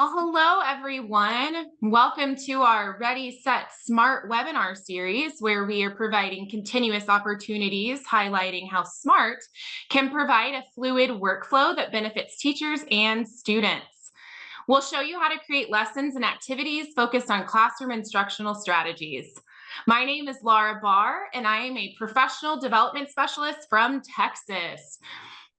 Well, hello, everyone. Welcome to our Ready, Set, Smart webinar series, where we are providing continuous opportunities highlighting how SMART can provide a fluid workflow that benefits teachers and students. We'll show you how to create lessons and activities focused on classroom instructional strategies. My name is Laura Barr, and I am a professional development specialist from Texas.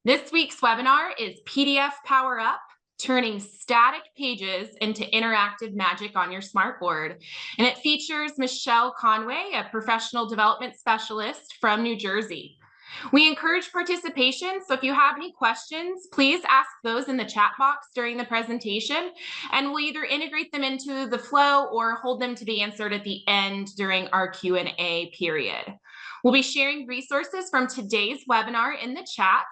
This week's webinar is PDF Power Up, turning static pages into interactive magic on your smartboard. And it features Michelle Conway, a professional development specialist from New Jersey. We encourage participation, so if you have any questions, please ask those in the chat box during the presentation, and we'll either integrate them into the flow or hold them to be answered at the end during our Q&A period. We'll be sharing resources from today's webinar in the chat,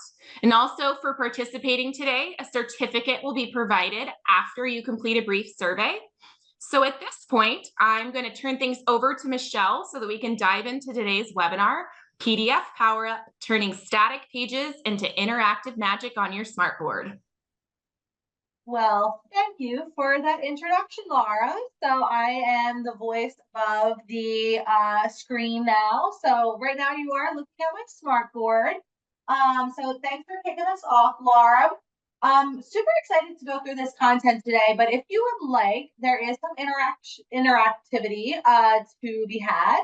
and also for participating today, a certificate will be provided after you complete a brief survey. So at this point, I'm going to turn things over to Michelle so that we can dive into today's webinar, PDF Power Up, turning static pages into interactive magic on your smartboard. Well, thank you for that introduction, Laura. So I am the voice of the screen now. So right now you are looking at my smartboard. So thanks for kicking us off, Laura. Super excited to go through this content today, but if you would like, there is some interactivity to be had.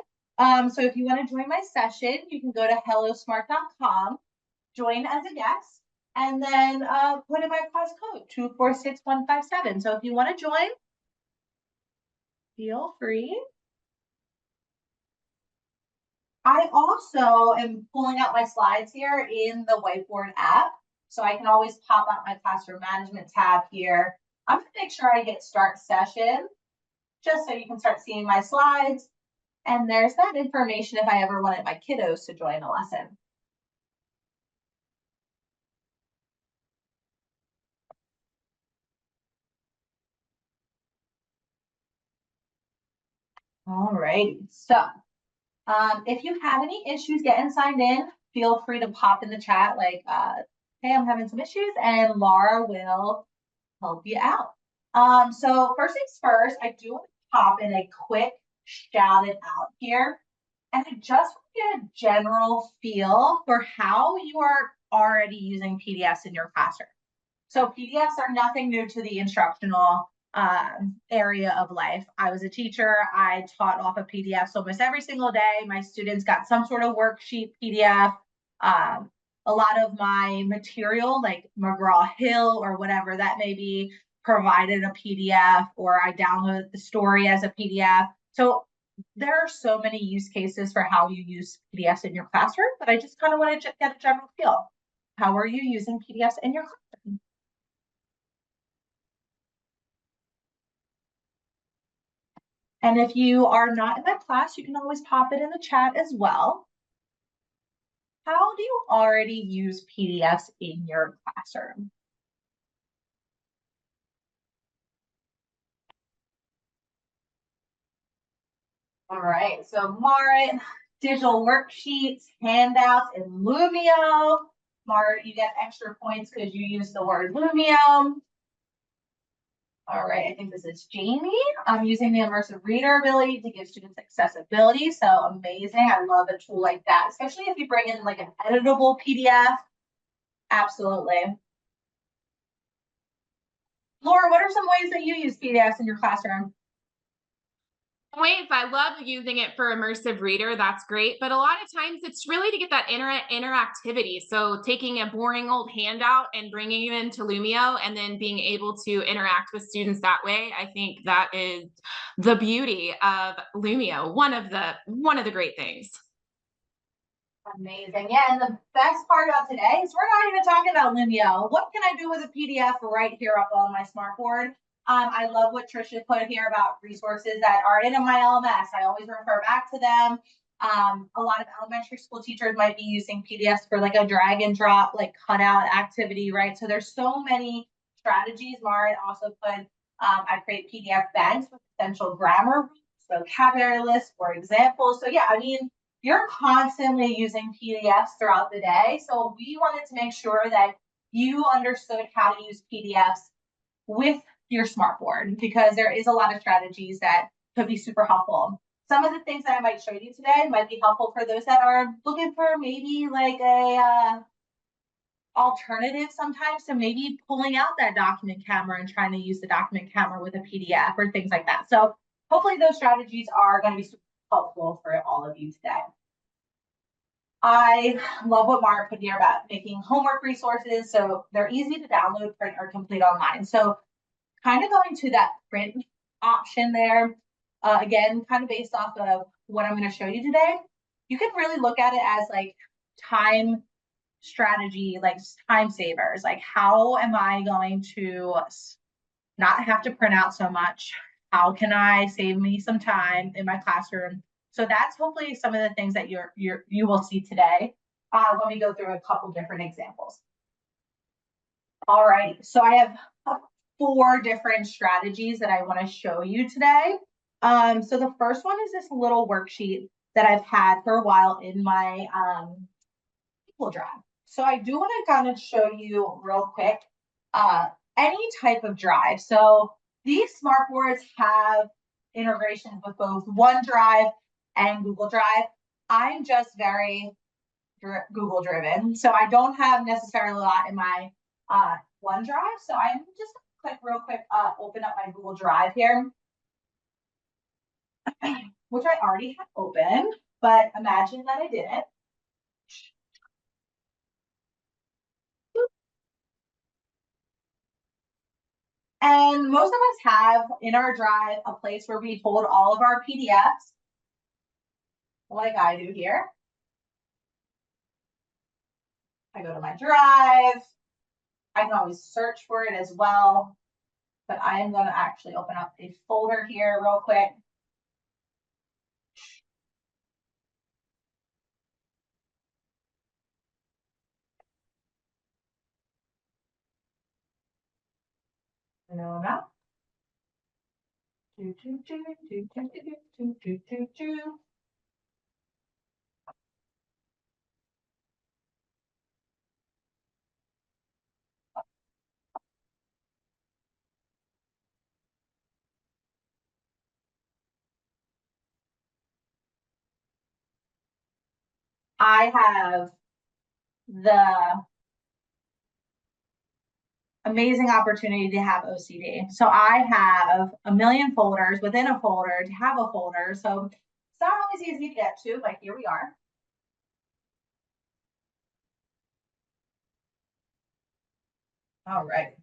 So if you want to join my session, you can go to hellosmart.com, join as a guest, and then put in my class code 246157. So if you want to join, feel free. I also am pulling out my slides here in the whiteboard app, so I can always pop out my classroom management tab here. I'm going to make sure I hit start session, just so you can start seeing my slides. And there's that information if I ever wanted my kiddos to join a lesson. All right, so if you have any issues getting signed in, feel free to pop in the chat like, hey, I'm having some issues, and Laura will help you out. So first things first, I do want to pop in a quick shout it out here. And I just want to get a general feel for how you are already using PDFs in your classroom. So PDFs are nothing new to the instructional area of life. I was a teacher. I taught off of PDFs almost every single day. My students got some sort of worksheet PDF. A lot of my material, like McGraw-Hill or whatever that may be, provided a PDF, or I downloaded the story as a PDF. So there are so many use cases for how you use PDFs in your classroom, but I just kind of want to get a general feel. How are you using PDFs in your classroom? And if you are not in that class, you can always pop it in the chat as well. How do you already use PDFs in your classroom? All right, so Marit, digital worksheets, handouts, and Lumio. Marit, you get extra points because you use the word Lumio. All right, I think this is Jamie. I'm using the immersive reader ability to give students accessibility. So amazing. I love a tool like that, especially if you bring in like an editable PDF. Absolutely. Laura, what are some ways that you use PDFs in your classroom? Ways I love using it for immersive reader. That's great. But a lot of times it's really to get that interactivity. So taking a boring old handout and bringing it into Lumio and then being able to interact with students that way. I think that is the beauty of Lumio. One of the great things. Amazing. Yeah, and the best part about today is we're not even talking about Lumio. What can I do with a PDF right here up on my smartboard? I love what Trisha put here about resources that are in my LMS. I always refer back to them. A lot of elementary school teachers might be using PDFs for like a drag and drop, like cutout activity, right? So there's so many strategies. Marit also put, I create PDF banks with essential grammar, vocabulary lists, or examples. So yeah, I mean, you're constantly using PDFs throughout the day. So we wanted to make sure that you understood how to use PDFs with your smartboard, because there is a lot of strategies that could be super helpful. Some of the things that I might show you today might be helpful for those that are looking for maybe like a alternative sometimes to maybe pulling out that document camera and trying to use the document camera with a PDF or things like that. So hopefully those strategies are going to be super helpful for all of you today. I love what Mara put here about making homework resources. So they're easy to download, print, or complete online. So kind of going to that print option there, again, kind of based off of what I'm going to show you today, you can really look at it as like time strategy, like time savers. Like, how am I going to not have to print out so much? How can I save me some time in my classroom? So that's hopefully some of the things that you will see today when we go through a couple different examples. All right, so I have 4 different strategies that I want to show you today. So the first one is this little worksheet that I've had for a while in my Google Drive. So I do want to kind of show you real quick any type of drive. So these smartboards have integrations with both OneDrive and Google Drive. I'm just very Google driven, so I don't have necessarily a lot in my OneDrive. So I'm just going to real quick, open up my Google Drive here, which I already have open, but imagine that I didn't. And most of us have in our drive a place where we hold all of our PDFs, like I do here. I go to my drive. I can always search for it as well, but I am going to actually open up a folder here real quick. No, no. I have the amazing opportunity to have OCD. So I have a million folders within a folder to have a folder. So it's not always easy to get to, but here we are. All right,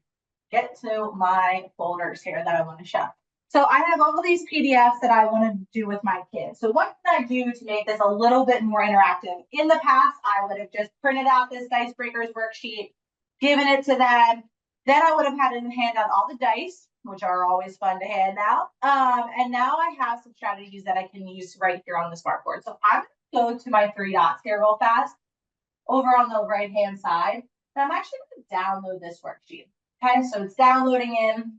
get to my folders here that I want to show. So I have all of these PDFs that I want to do with my kids. So what can I do to make this a little bit more interactive? In the past, I would have just printed out this dice breakers worksheet, given it to them. Then I would have had them hand out all the dice, which are always fun to hand out. And now I have some strategies that I can use right here on the smartboard. So I'm going to go to my 3 dots here real fast over on the right-hand side. And I'm actually going to download this worksheet. Okay, so it's downloading in.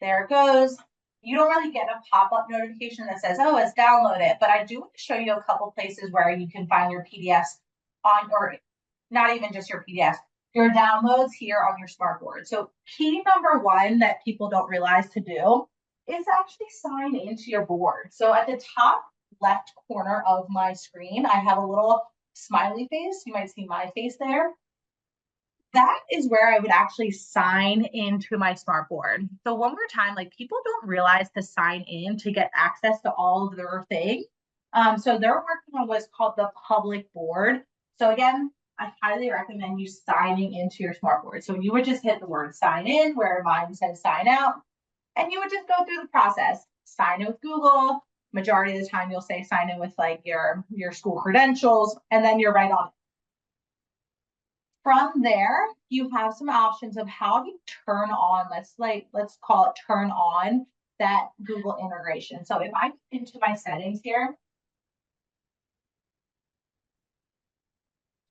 There it goes. You don't really get a pop-up notification that says, oh, it's downloaded, but I do want to show you a couple places where you can find your PDFs on, or not even just your PDFs, your downloads here on your smartboard. So key number 1 that people don't realize to do is actually sign into your board. So at the top left corner of my screen, I have a little smiley face. You might see my face there. That is where I would actually sign into my smartboard. So one more time, like, people don't realize to sign in to get access to all of their things. So they're working on what's called the public board. So again, I highly recommend you signing into your smartboard. So you would just hit the word sign in where mine says sign out, and you would just go through the process. Sign in with Google. Majority of the time you'll say sign in with like your school credentials, and then you're right on it. From there, you have some options of how you turn on, let's call it turn on that Google integration. So if I go into my settings here,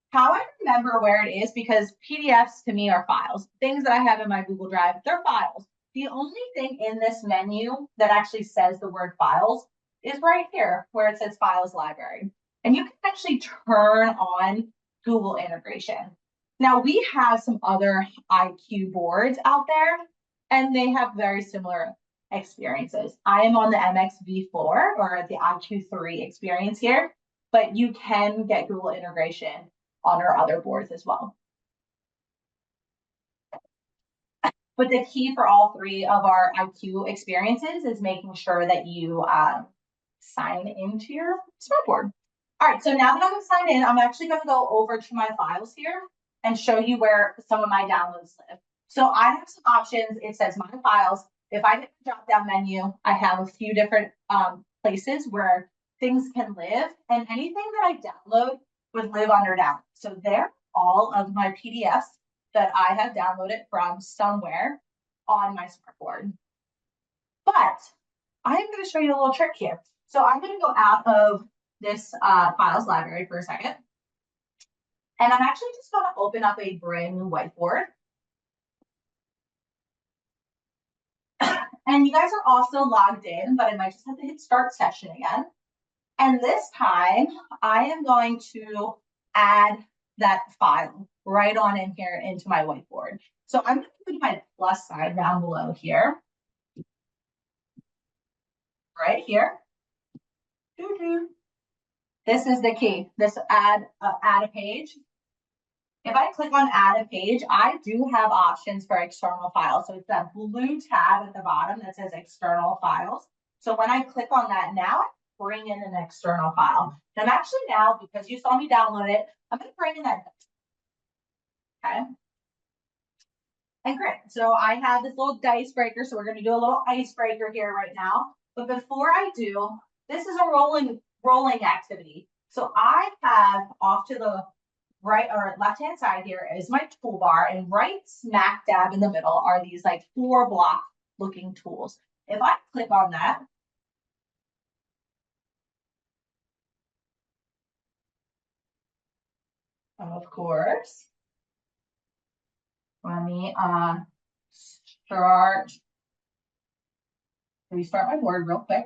how I remember where it is, because PDFs to me are files. Things that I have in my Google Drive, they're files. The only thing in this menu that actually says the word files is right here where it says files library. And you can actually turn on Google integration. Now we have some other IQ boards out there. and they have very similar experiences. I am on the MXV4 or the IQ3 experience here, but you can get Google integration on our other boards as well. But the key for all three of our IQ experiences is making sure that you sign into your SMARTboard. All right, so now that I'm signed in, I'm actually going to go over to my files here and show you where some of my downloads live. So I have some options. It says my files. If I hit the drop-down menu, I have a few different places where things can live, and anything that I download would live under download. So there, all of my PDFs that I have downloaded from somewhere on my SMARTboard. But I'm going to show you a little trick here. So I'm going to go out of this files library for a second. And I'm actually just going to open up a brand new whiteboard. And you guys are also logged in, but I might just have to hit start session again. And this time I am going to add that file right on in here into my whiteboard. So I'm going to put my plus sign down below here. Right here. This is the key. This add a page. If I click on add a page, I do have options for external files. So it's that blue tab at the bottom that says external files. So when I click on that now, I bring in an external file. And I'm actually now, because you saw me download it, I'm going to bring in that. Okay. And great. So I have this little dice breaker. So we're going to do a little icebreaker here right now. But before I do, this is a rolling activity. So I have off to the right or left-hand side here is my toolbar, and right smack dab in the middle are these like 4 block looking tools. If I click on that, of course, let me restart my board real quick.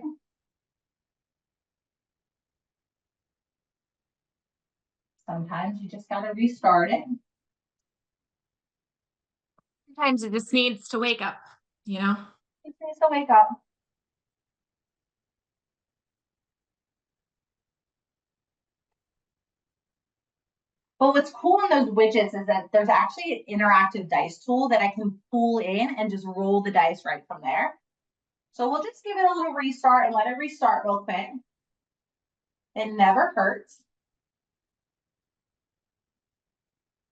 Sometimes you just got to restart it. Sometimes it just needs to wake up, you know? It needs to wake up. But what's cool in those widgets is that there's actually an interactive dice tool that I can pull in and just roll the dice right from there. So we'll just give it a little restart and let it restart real quick. It never hurts.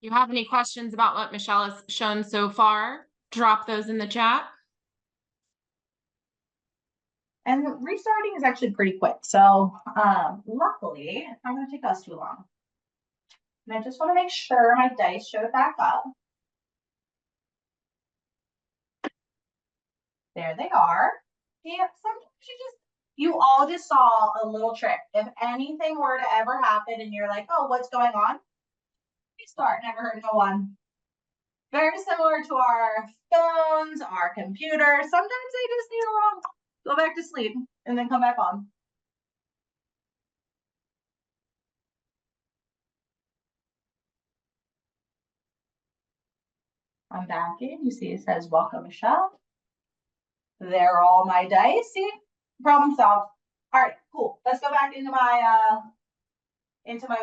If you have any questions about what Michelle has shown so far, drop those in the chat. And restarting is actually pretty quick. So luckily, it's not going to take us too long. And I just want to make sure my dice show back up. There they are. Yeah, sometimes you all just saw a little trick. If anything were to ever happen and you're like, oh, what's going on? Restart, never hurt no one. Very similar to our phones, our computers. Sometimes they just need a little go back to sleep and then come back on. I'm back in. You see it says welcome, Michelle. There are all my dice. See, problem solved. All right, cool. Let's go back into my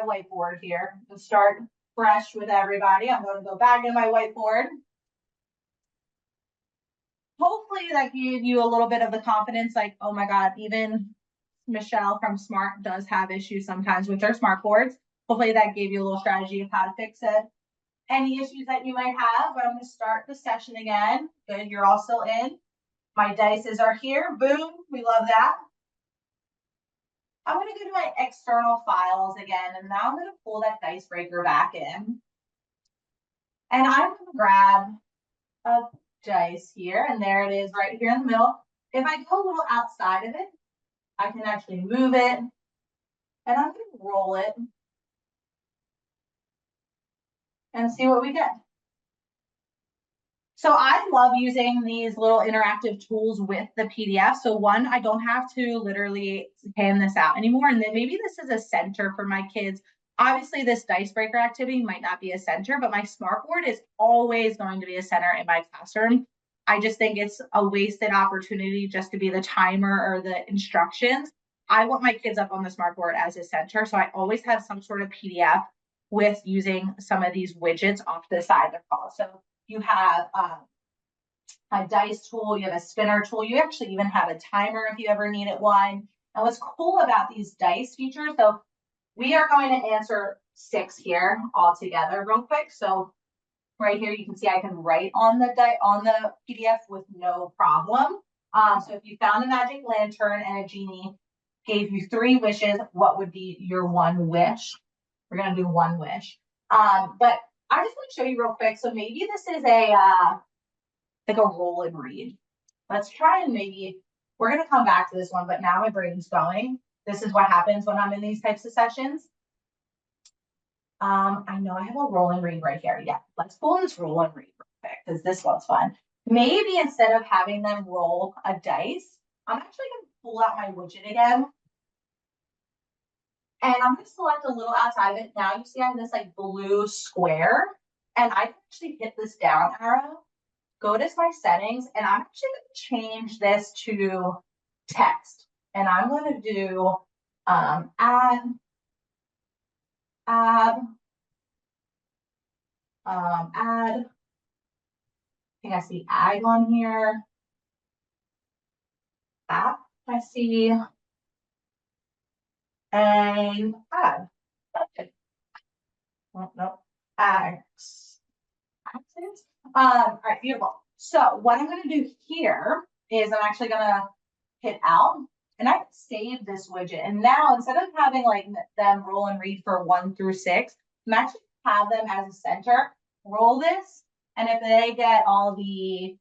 whiteboard here and start fresh with everybody. I'm going to go back into my whiteboard. Hopefully that gave you a little bit of the confidence, like, oh my God, even Michelle from Smart does have issues sometimes with their SMARTboards. Hopefully that gave you a little strategy of how to fix it. Any issues that you might have, but I'm going to start the session again. Good, you're all still in. My dices are here. Boom, we love that. I'm going to go to my external files again, and now I'm going to pull that dice breaker back in. And I'm going to grab a dice here, and there it is right here in the middle. If I go a little outside of it, I can actually move it, and I'm going to roll it and see what we get. So I love using these little interactive tools with the PDF. So one, I don't have to literally pan this out anymore. And then maybe this is a center for my kids. Obviously, this dice breaker activity might not be a center, but my SMARTboard is always going to be a center in my classroom. I just think it's a wasted opportunity just to be the timer or the instructions. I want my kids up on the smartboard as a center. So I always have some sort of PDF with using some of these widgets off the side of the call. So you have a dice tool, you have a spinner tool, you actually even have a timer if you ever needed one. And what's cool about these dice features, so we are going to answer 6 here all together real quick. So right here, you can see I can write on the PDF with no problem. So if you found a magic lantern and a genie gave you 3 wishes, what would be your one wish? We're gonna do one wish. But I just want to show you real quick. So maybe this is a like a roll and read. Let's try and maybe we're gonna come back to this one, but now my brain's going. This is what happens when I'm in these types of sessions. I know I have a roll and read right here. Yeah, let's pull this roll and read real quick because this one's fun. Maybe instead of having them roll a dice, I'm actually gonna pull out my widget again. And I'm gonna select a little outside of it. Now you see I have this like blue square, and I can actually hit this down arrow, go to my settings, and I'm actually gonna change this to text. And I'm gonna do add, add, I think I see ag on here. App, I see. And add. Okay. Oh, no. X. Axes. All right, beautiful. So what I'm going to do here is I'm actually going to hit out and I save this widget. And now instead of having like them roll and read for 1 through 6, I'm actually have them as a center, roll this. And if they get all the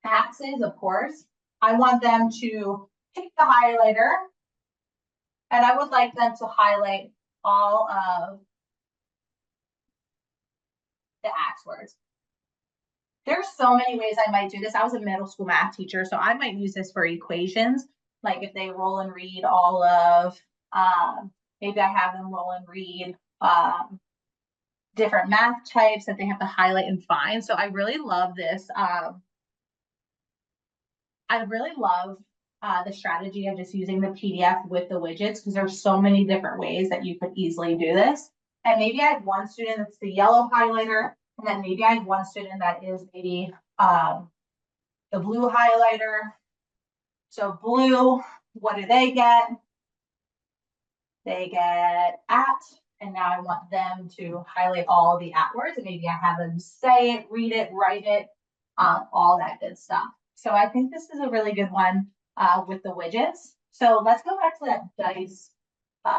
axes, of course, I want them to pick the highlighter and I would like them to highlight all of the axe words. There's so many ways I might do this. I was a middle school math teacher, so I might use this for equations. Like if they roll and read all of, maybe I have them roll and read different math types that they have to highlight and find. So I really love this. I really love the strategy of just using the PDF with the widgets because there's so many different ways that you could easily do this. And maybe I have one student that's the yellow highlighter, and then maybe I have one student that is maybe the blue highlighter. So blue, what do they get? They get at, and now I want them to highlight all the at words, and maybe I have them say it, read it, write it, all that good stuff. So I think this is a really good one with the widgets. So let's go back to that dice.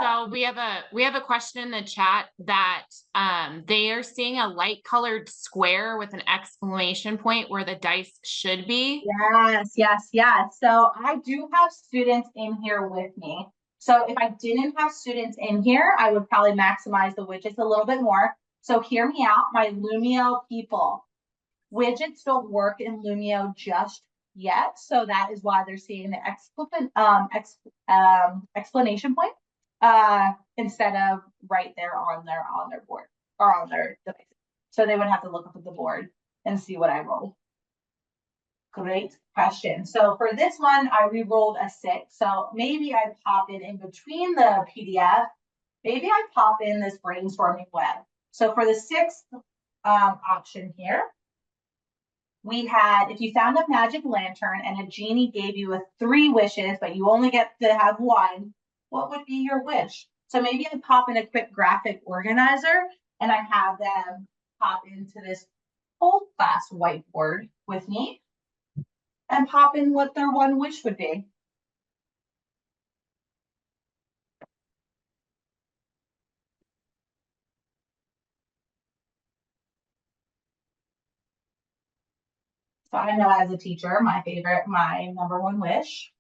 So we have a question in the chat that they are seeing a light colored square with an exclamation point where the dice should be. Yes, yes, yes. So I do have students in here with me. So if I didn't have students in here, I would probably maximize the widgets a little bit more. So hear me out, my Lumio people. Widgets don't work in Lumio just yet. So that is why they're seeing the explanation point instead of right there on their board or on their device. So they would have to look up at the board and see what I roll. Great question. So for this one, I re-rolled a 6. So maybe I pop it in between the PDF. Maybe I pop in this brainstorming web. So for the 6th option here, we had, if you found a magic lantern and a genie gave you 3 wishes, but you only get to have 1, what would be your wish? So maybe I pop in a quick graphic organizer and I have them pop into this whole class whiteboard with me and pop in what their one wish would be. So I know as a teacher, my number one wish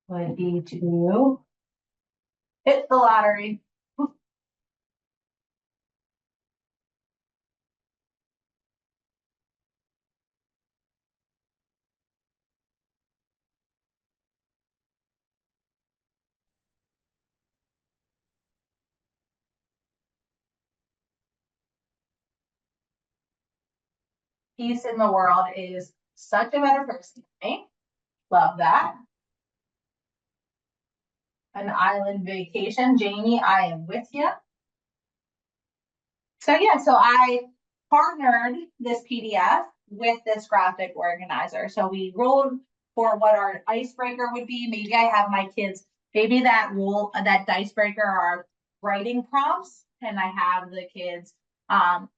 would be to hit the lottery. peace in the world is such a better person, right? Love that. An island vacation. Jamie, I am with you. So yeah, so I partnered this PDF with this graphic organizer. So we rolled for what our icebreaker would be. Maybe I have my kids, maybe that icebreaker are writing prompts, and I have the kids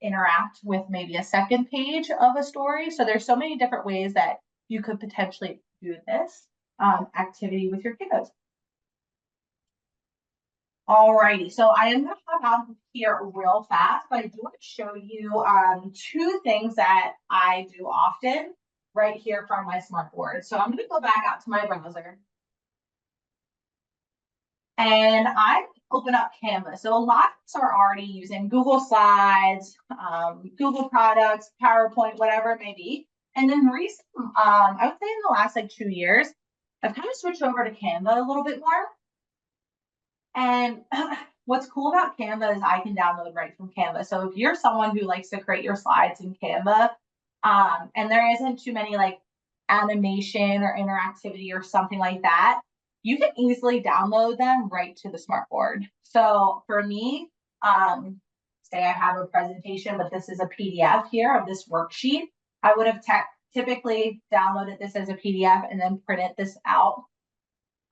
interact with maybe a second page of a story. So there's so many different ways that you could potentially do this activity with your kiddos. Alrighty, so I am going to hop out here real fast, but I do want to show you two things that I do often right here from my SMARTboard. So I'm going to go back out to my browser. And I open up Canva. So a lot of us are already using Google Slides, Google Products, PowerPoint, whatever it may be. And then recently, I would say in the last like 2 years, I've kind of switched over to Canva a little bit more. And what's cool about Canva is I can download right from Canva. So if you're someone who likes to create your slides in Canva, and there isn't too many like animation or interactivity or something like that, you can easily download them right to the SMARTboard. So for me, say I have a presentation, but this is a PDF here of this worksheet, I would have typically downloaded this as a PDF and then printed this out.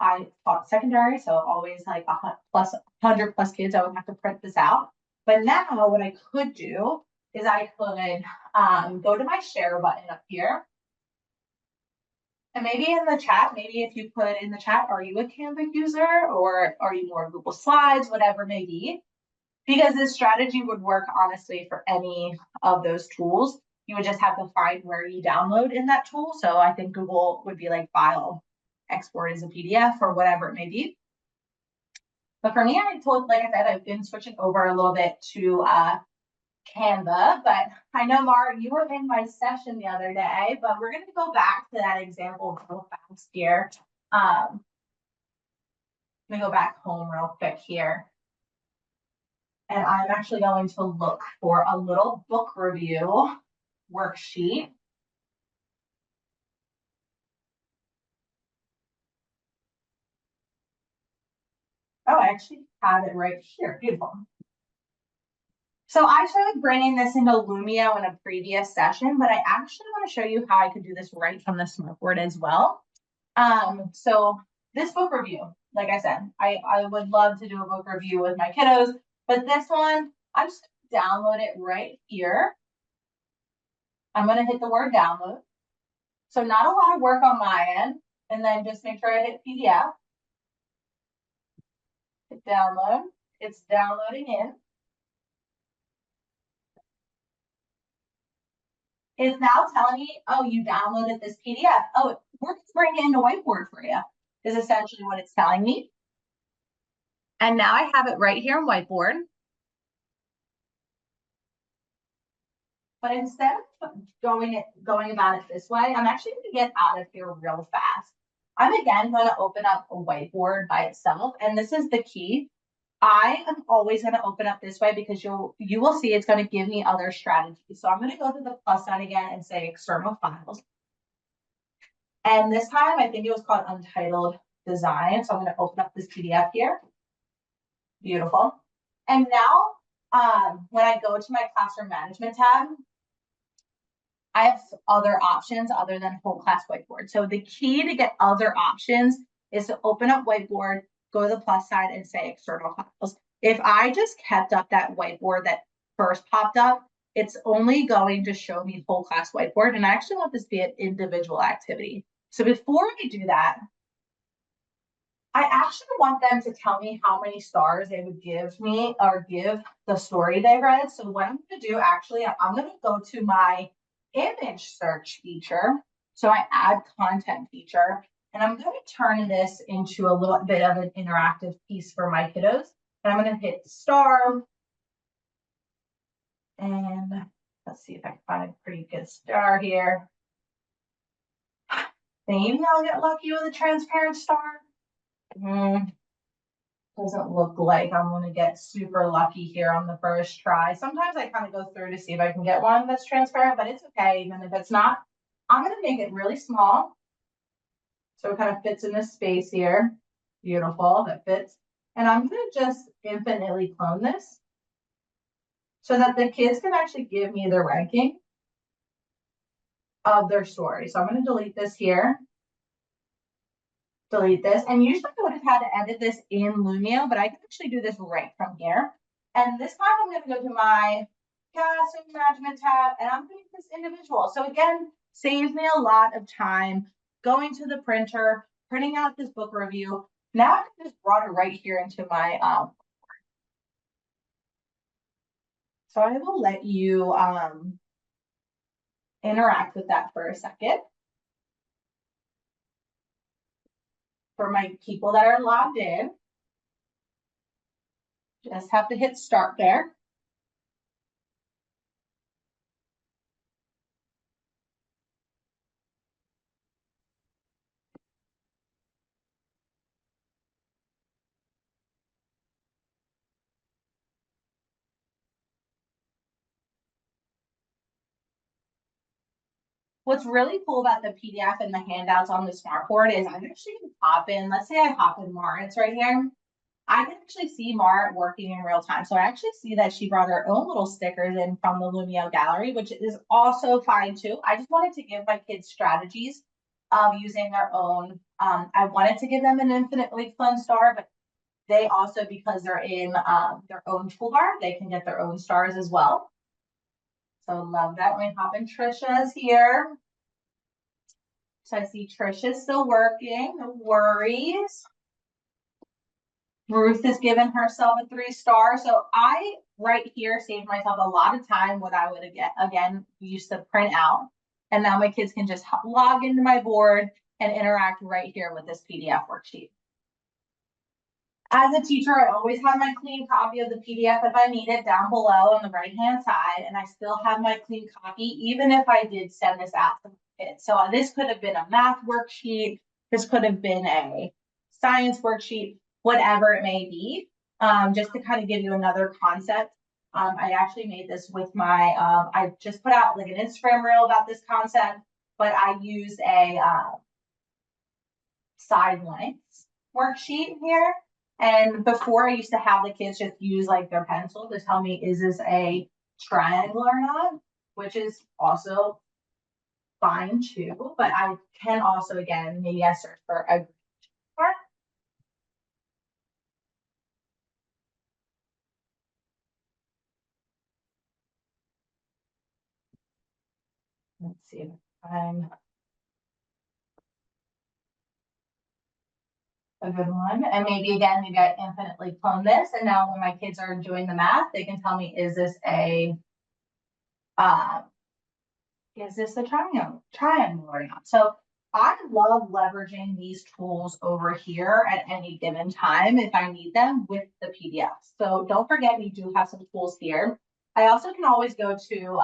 I taught secondary, so always like 100 plus kids, I would have to print this out. But now what I could do is I could go to my share button up here. And maybe in the chat, maybe if you put in the chat, are you a Canva user or are you more Google Slides, whatever it may be? Because this strategy would work honestly for any of those tools. You would just have to find where you download in that tool. So I think Google would be like file, export as a PDF or whatever it may be. But for me, like I said, I've been switching over a little bit to Canva, but I know, Mara, you were in my session the other day, but we're going to go back to that example real fast here. Let me go back home real quick here. And I'm actually going to look for a little book review worksheet. Oh, I actually have it right here. Beautiful. So I started bringing this into Lumio in a previous session, but I actually want to show you how I could do this right from the SMARTboard as well. So this book review, like I said, I would love to do a book review with my kiddos, but this one, I'm just going to download it right here. I'm going to hit the word download. So not a lot of work on my end, and then just make sure I hit PDF. Hit download. It's downloading in. It's now telling me, oh, you downloaded this PDF. Oh, we're going to bring it into whiteboard for you, is essentially what it's telling me. And now I have it right here in whiteboard. But instead of going about it this way, I'm actually going to get out of here real fast. I'm again going to open up a whiteboard by itself. And this is the key. I am always going to open up this way because you will see it's going to give me other strategies. So I'm going to go to the plus sign again and say external files. And this time I think it was called Untitled Design. So I'm going to open up this PDF here. Beautiful. And now when I go to my classroom management tab, I have other options other than whole class whiteboard. So the key to get other options is to open up whiteboard, go to the plus sign and say external files. If I just kept up that whiteboard that first popped up, it's only going to show me whole class whiteboard. And I actually want this to be an individual activity. So before I do that, I actually want them to tell me how many stars they would give me or give the story they read. So what I'm going to do, actually, I'm going to go to my image search feature. So I add content feature, and I'm going to turn this into a little bit of an interactive piece for my kiddos. And I'm going to hit star. And let's see if I can find a pretty good star here. Maybe I'll get lucky with a transparent star. Doesn't look like I'm gonna get super lucky here on the first try. Sometimes I kind of go through to see if I can get one that's transparent, but it's okay, even if it's not. I'm gonna make it really small. So it kind of fits in this space here. Beautiful, that fits. And I'm gonna just infinitely clone this so that the kids can actually give me the ranking of their story. So I'm gonna delete this here. Delete this. And usually I would have had to edit this in Lumio, but I can actually do this right from here. And this time I'm going to go to my custom management tab and I'm doing this individual. So again, saves me a lot of time going to the printer, printing out this book review. Now I can just brought it right here into my so I will let you interact with that for a second. For my people that are logged in, just have to hit start there. What's really cool about the PDF and the handouts on the SMARTboard is I'm actually going to hop in. Let's say I hop in Marit's right here. I can actually see Marit working in real time. So I actually see that she brought her own little stickers in from the Lumio gallery, which is also fine too. I just wanted to give my kids strategies of using their own. I wanted to give them an infinitely fun star, but they also, because they're in their own toolbar, they can get their own stars as well. So love that. Let me hop in. Trisha's here. So I see Trisha's still working. No worries. Ruth has given herself a 3-star. So I right here saved myself a lot of time what I would again used to print out. And now my kids can just log into my board and interact right here with this PDF worksheet. As a teacher, I always have my clean copy of the PDF if I need it down below on the right-hand side, and I still have my clean copy, even if I did send this out to my kids. So this could have been a math worksheet, this could have been a science worksheet, whatever it may be, just to kind of give you another concept. I actually made this with my, I just put out like an Instagram reel about this concept, but I used a side lengths worksheet here. And before I used to have the kids just use like their pencil to tell me, is this a triangle or not? Which is also fine too, but I can also, again, maybe I search for a part. Let's see if I'm a good one. And maybe again, maybe I infinitely clone this. And now when my kids are doing the math, they can tell me, is this a triangle or not? So I love leveraging these tools over here at any given time if I need them with the PDF. So don't forget, we do have some tools here. I also can always go to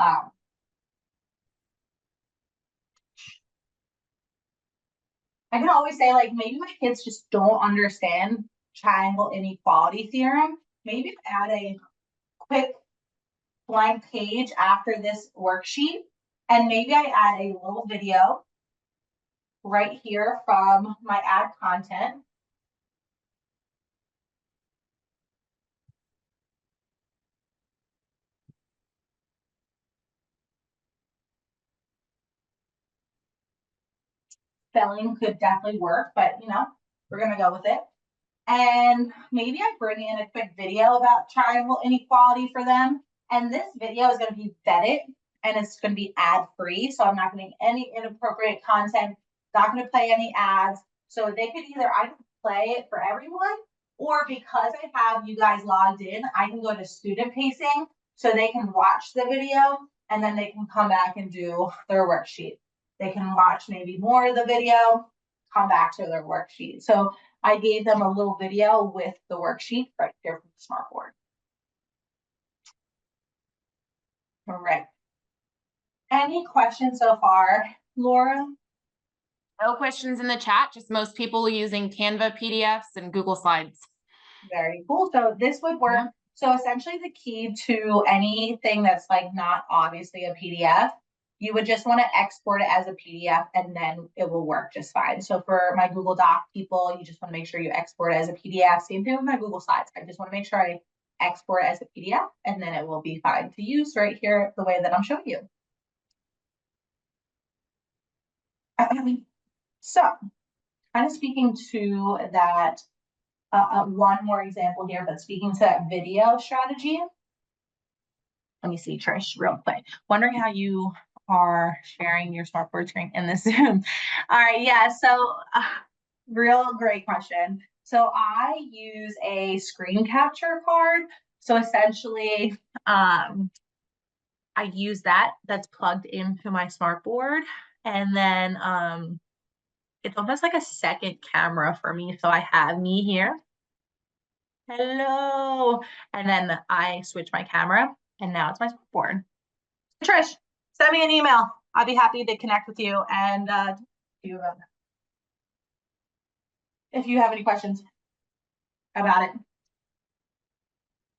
I can always say, like, maybe my kids just don't understand triangle inequality theorem. Maybe add a quick blank page after this worksheet, and maybe I add a little video right here from my add content. Spelling could definitely work, but you know, we're gonna go with it. And maybe I bring in a quick video about triangle inequality for them. And this video is gonna be vetted and it's gonna be ad free. So I'm not gonna make any inappropriate content, not gonna play any ads. So they could either, I can play it for everyone, or because I have you guys logged in, I can go to student pacing so they can watch the video and then they can come back and do their worksheet. They can watch maybe more of the video, come back to their worksheet. So I gave them a little video with the worksheet right here from the SMARTboard. All right. Any questions so far, Laura? No questions in the chat, just most people using Canva PDFs and Google Slides. Very cool. So this would work. Yeah. So essentially the key to anything that's like not obviously a PDF, you would just want to export it as a PDF and then it will work just fine. So for my Google Doc people, you just want to make sure you export it as a PDF. Same thing with my Google Slides. I just want to make sure I export it as a PDF and then it will be fine to use right here the way that I'm showing you. So kind of speaking to that, one more example here, but speaking to that video strategy. Let me see, Trish, real quick. Wondering how you are sharing your SMARTboard screen in the Zoom. All right, yeah, so real great question. So I use a screen capture card. So essentially, I use that's plugged into my SMARTboard. And then it's almost like a second camera for me. So I have me here. Hello. And then I switch my camera and now it's my board. Trish, send me an email. I'll be happy to connect with you and if you have any questions about it.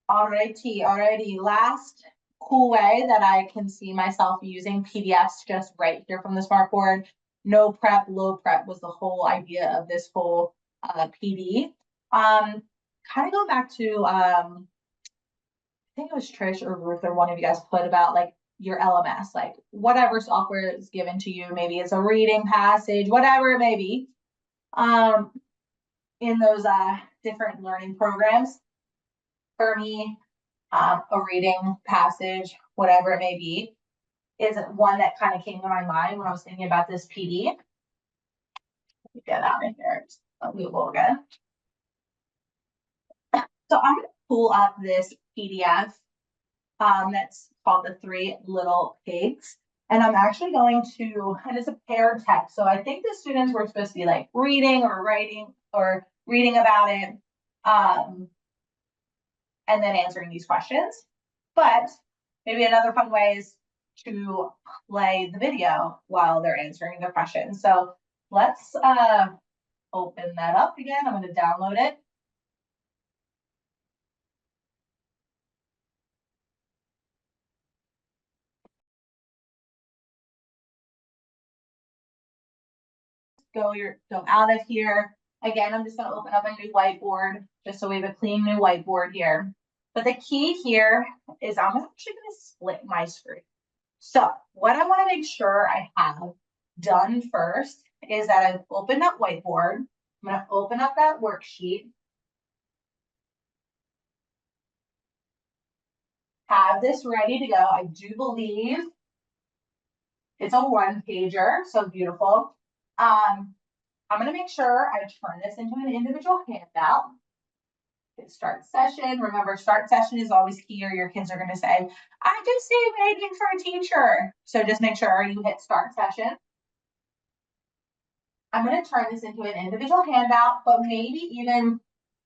Alrighty. Last cool way that I can see myself using PDFs just right here from the SMARTboard. No prep, low prep was the whole idea of this whole PD. Kind of go back to I think it was Trish or Ruth or one of you guys put about like your LMS, like whatever software is given to you, maybe it's a reading passage, whatever it may be, in those different learning programs. For me, a reading passage, whatever it may be, is one that kind of came to my mind when I was thinking about this PD. Let me get out of here. We will again. So I'm going to pull up this PDF that's called The Three Little Pigs. And I'm actually going to, and it's a paired text. So I think the students were supposed to be like reading or writing or reading about it, and then answering these questions. But maybe another fun way is to play the video while they're answering the questions. So let's open that up again. I'm going to download it. Go out of here. Again, I'm just going to open up a new whiteboard just so we have a clean new whiteboard here. But the key here is I'm actually going to split my screen. So what I want to make sure I have done first is that I've opened up whiteboard. I'm going to open up that worksheet. Have this ready to go. I do believe it's a one-pager, so beautiful. I'm going to make sure I turn this into an individual handout. Hit start session. Remember, start session is always key, or your kids are going to say, I just see waiting for a teacher. So just make sure you hit start session. I'm going to turn this into an individual handout, but maybe even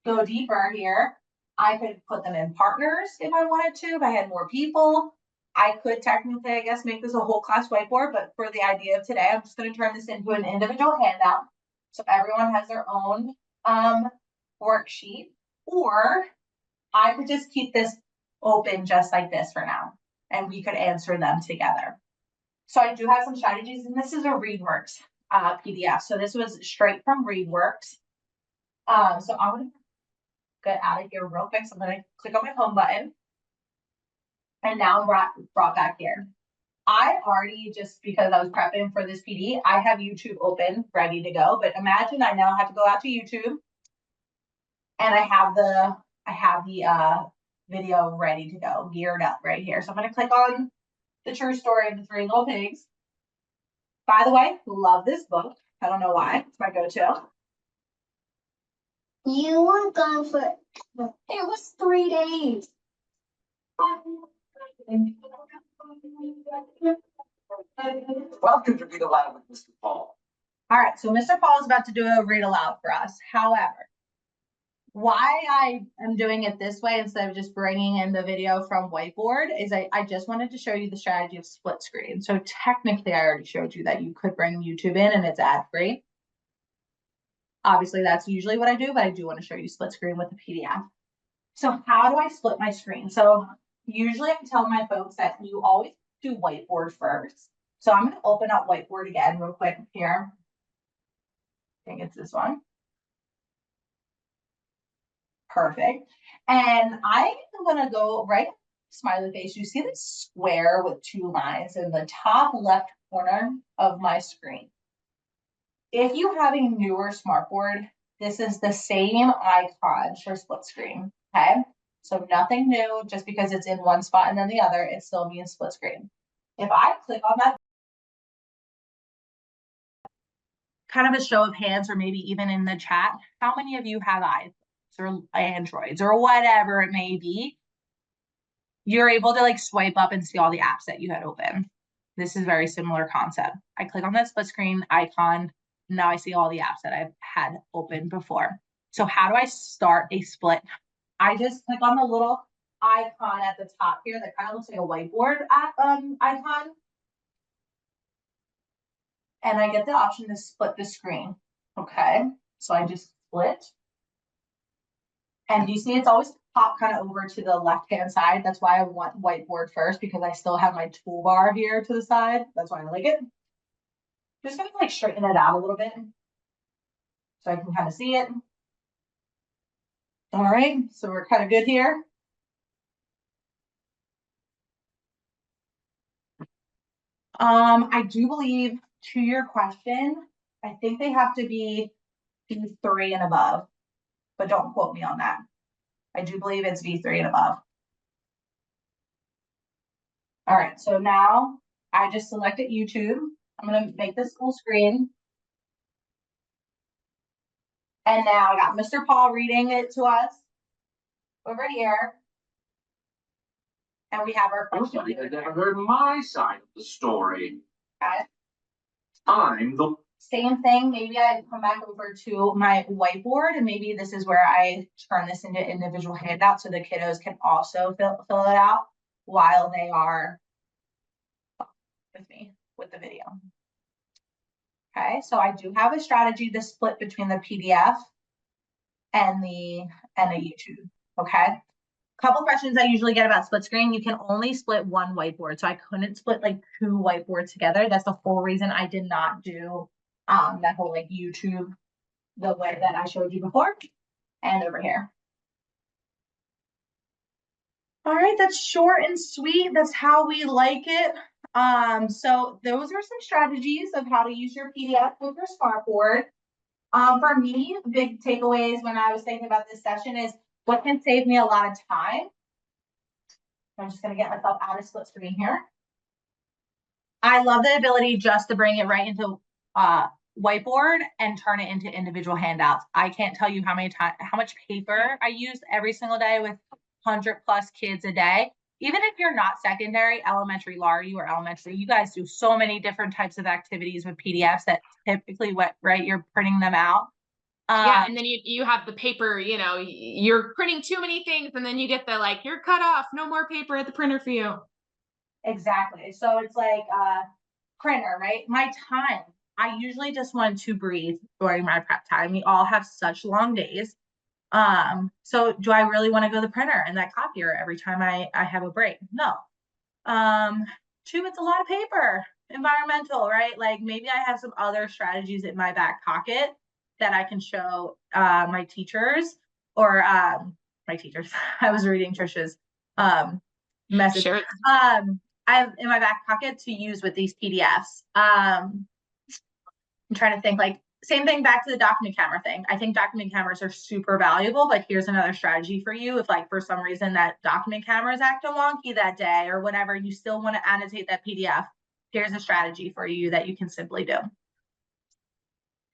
go deeper here. I could put them in partners if I wanted to, if I had more people. I could technically, I guess, make this a whole class whiteboard, but for the idea of today, I'm just going to turn this into an individual handout. So everyone has their own worksheet, or I could just keep this open just like this for now, and we could answer them together. So I do have some strategies, and this is a ReadWorks PDF. So this was straight from ReadWorks. So I'm going to get out of here real quick. So I'm going to click on my home button. And now I'm brought back here. I already, just because I was prepping for this PD, I have YouTube open, ready to go. But imagine I now have to go out to YouTube, and I have the video ready to go, geared up right here. So I'm going to click on The True Story of the Three Little Pigs. By the way, love this book. I don't know why. It's my go-to. You were gone for, it was 3 days. Welcome to Read Aloud with Mr. Paul. All right, so Mr. Paul is about to do a read aloud for us. However, why I am doing it this way instead of just bringing in the video from whiteboard is I just wanted to show you the strategy of split screen. So technically I already showed you that you could bring YouTube in and it's ad free. Obviously, that's usually what I do, but I do want to show you split screen with the PDF. So how do I split my screen? So usually I tell my folks that you always do whiteboard first. So I'm going to open up whiteboard again real quick here. I think it's this one. Perfect. And I am going to go right smiley face. You see this square with 2 lines in the top left corner of my screen. If you have a newer SMARTboard, this is the same icon for split screen, okay? So nothing new, just because it's in one spot and then the other, it still means split screen. If I click on that, kind of a show of hands, or maybe even in the chat, how many of you have iPhones or Androids or whatever it may be? You're able to like swipe up and see all the apps that you had open. This is very similar concept. I click on that split screen icon. Now I see all the apps that I've had open before. So how do I start a split? I just click on the little icon at the top here that kind of looks like a whiteboard icon. And I get the option to split the screen. Okay, so I just split. And you see it's always pop kind of over to the left-hand side. That's why I want whiteboard first, because I still have my toolbar here to the side. That's why I like it. Just gonna like straighten it out a little bit so I can kind of see it. All right, so we're kind of good here. I do believe, to your question, I think they have to be V3 and above, but don't quote me on that. I do believe it's V3 and above. All right, so now I just selected YouTube. I'm gonna make this full screen. And now I got Mr. Paul reading it to us over here. And we have our question. Nobody has ever heard my side of the story. Okay. I'm the Same thing, maybe I come back over to my whiteboard, and maybe this is where I turn this into individual handouts so the kiddos can also fill it out while they are with me with the video. Okay, so I do have a strategy to split between the PDF and the YouTube. Okay. Couple questions I usually get about split screen. You can only split one whiteboard. So I couldn't split like 2 whiteboards together. That's the whole reason I did not do that whole like YouTube the way that I showed you before. And over here. All right, that's short and sweet. That's how we like it. So those are some strategies of how to use your PDF with your SMARTboard. For me, big takeaways when I was thinking about this session is what can save me a lot of time. I'm just going to get myself out of split screen here. I love the ability just to bring it right into whiteboard and turn it into individual handouts. I can't tell you how much paper I use every single day with 100+ kids a day. Even if you're not secondary, elementary, Laura, you are elementary, you guys do so many different types of activities with PDFs that typically you're printing them out. Yeah, and then you have the paper, you're printing too many things, and then you get the like, you're cut off, no more paper at the printer for you. Exactly. So it's like printer, right? My time, I usually just want to breathe during my prep time. We all have such long days. So do I really want to go to the printer and that copier every time I have a break? No. 2, it's a lot of paper, environmental, right? Like maybe I have some other strategies in my back pocket that I can show my teachers or my teachers. I was reading Trisha's message. Sure. I have in my back pocket to use with these PDFs. I'm trying to think, like, same thing back to the document camera thing. I think document cameras are super valuable, but here's another strategy for you. If like for some reason that document camera is acting wonky that day or whatever, you still want to annotate that PDF. Here's a strategy for you that you can simply do.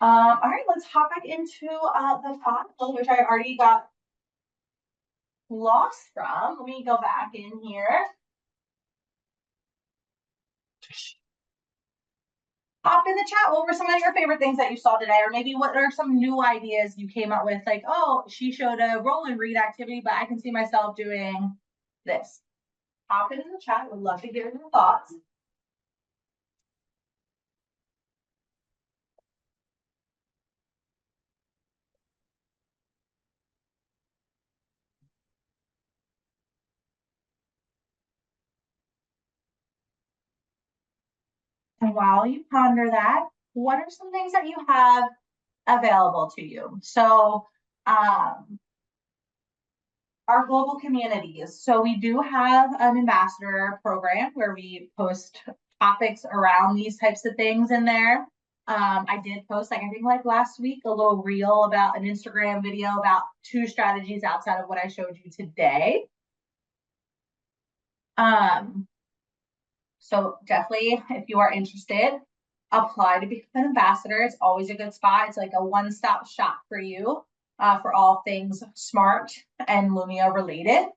All right, let's hop back into the file, which I already got lost from. Let me go back in here. Hop in the chat. What were some of your favorite things that you saw today? Or maybe what are some new ideas you came up with? Like, oh, she showed a roll and read activity, but I can see myself doing this. Hop it in the chat. Would love to hear your thoughts. And while you ponder that, what are some things that you have available to you? So, our global communities. So we do have an ambassador program where we post topics around these types of things in there. I did post, I think last week, a little reel about an Instagram video about 2 strategies outside of what I showed you today. So definitely, if you are interested, apply to become an ambassador. It's always a good spot. It's like a one-stop shop for you for all things SMART and Lumia related.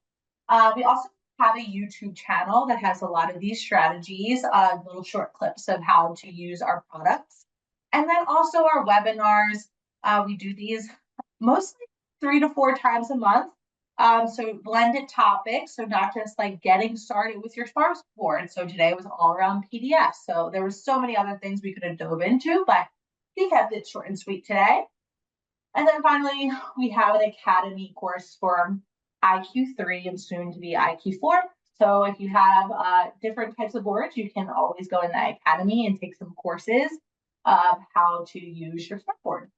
We also have a YouTube channel that has a lot of these strategies, little short clips of how to use our products. And then also our webinars. We do these mostly 3 to 4 times a month. So blended topics, so not just like getting started with your SMARTboard. So today was all around PDF. So there were so many other things we could have dove into, but we kept it short and sweet today. And then finally, we have an academy course for IQ3 and soon to be IQ4. So if you have different types of boards, you can always go in the academy and take some courses of how to use your SMARTboard.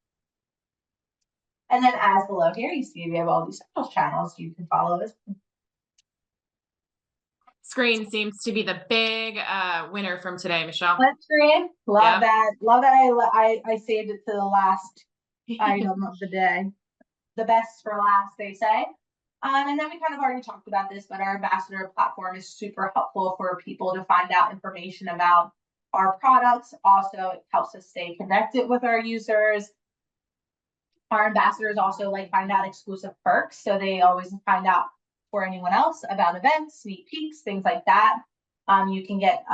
And then as below here, you see we have all these social channels you can follow us. Screen seems to be the big winner from today, Michelle. Flip screen, love Yep. that. Love that I saved it to the last item of the day. The best for last, they say. And then we kind of already talked about this, but our ambassador platform is super helpful for people to find out information about our products. Also, it helps us stay connected with our users. Our ambassadors also find out exclusive perks, so they always find out for anyone else about events, sneak peeks, things like that. You can get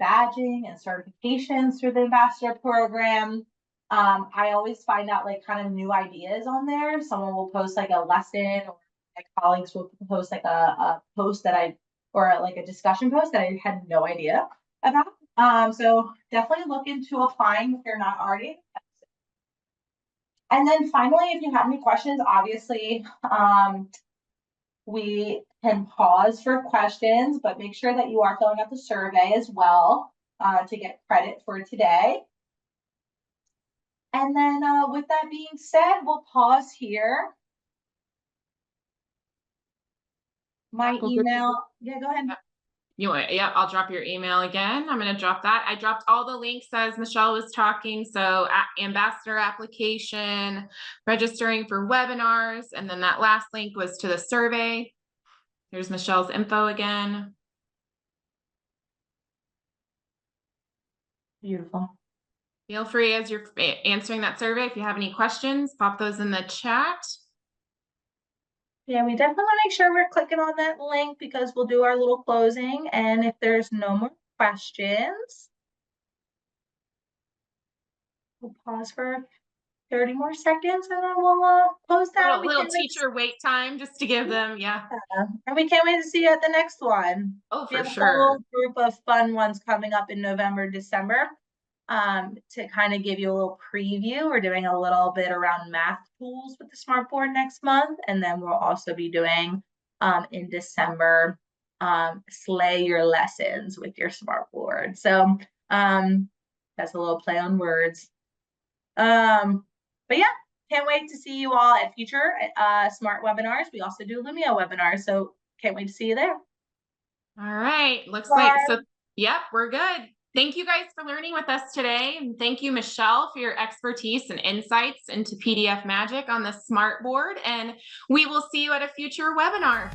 badging and certifications through the ambassador program. I always find out kind of new ideas on there. Someone will post a lesson, or my colleagues will post a post that or a discussion post that I had no idea about. So definitely look into applying if you're not already. And then finally, if you have any questions, obviously, we can pause for questions, but make sure that you are filling out the survey as well to get credit for today. And then with that being said, we'll pause here. My email, yeah, go ahead. Yeah, I'll drop your email again. I'm going to drop that. I dropped all the links as Michelle was talking. So ambassador application, registering for webinars. And then that last link was to the survey. Here's Michelle's info again. Beautiful. Feel free as you're answering that survey. If you have any questions, pop those in the chat. Yeah, we definitely want to make sure we're clicking on that link because we'll do our little closing. And if there's no more questions, we'll pause for 30 more seconds and then we'll close that. A little teacher wait time just to give them, yeah. And we can't wait to see you at the next one. Oh, We for have a sure. whole group of fun ones coming up in November, December. To kind of give you a little preview, we're doing a little bit around math tools with the SMARTboard next month. And then we'll also be doing in December, slay your lessons with your SMARTboard. So that's a little play on words. But yeah, can't wait to see you all at future SMART webinars. We also do Lumia webinars, so can't wait to see you there. All right, looks like, so yep, we're good. Thank you guys for learning with us today. And thank you, Michelle, for your expertise and insights into PDF magic on the SMARTboard. And we will see you at a future webinar.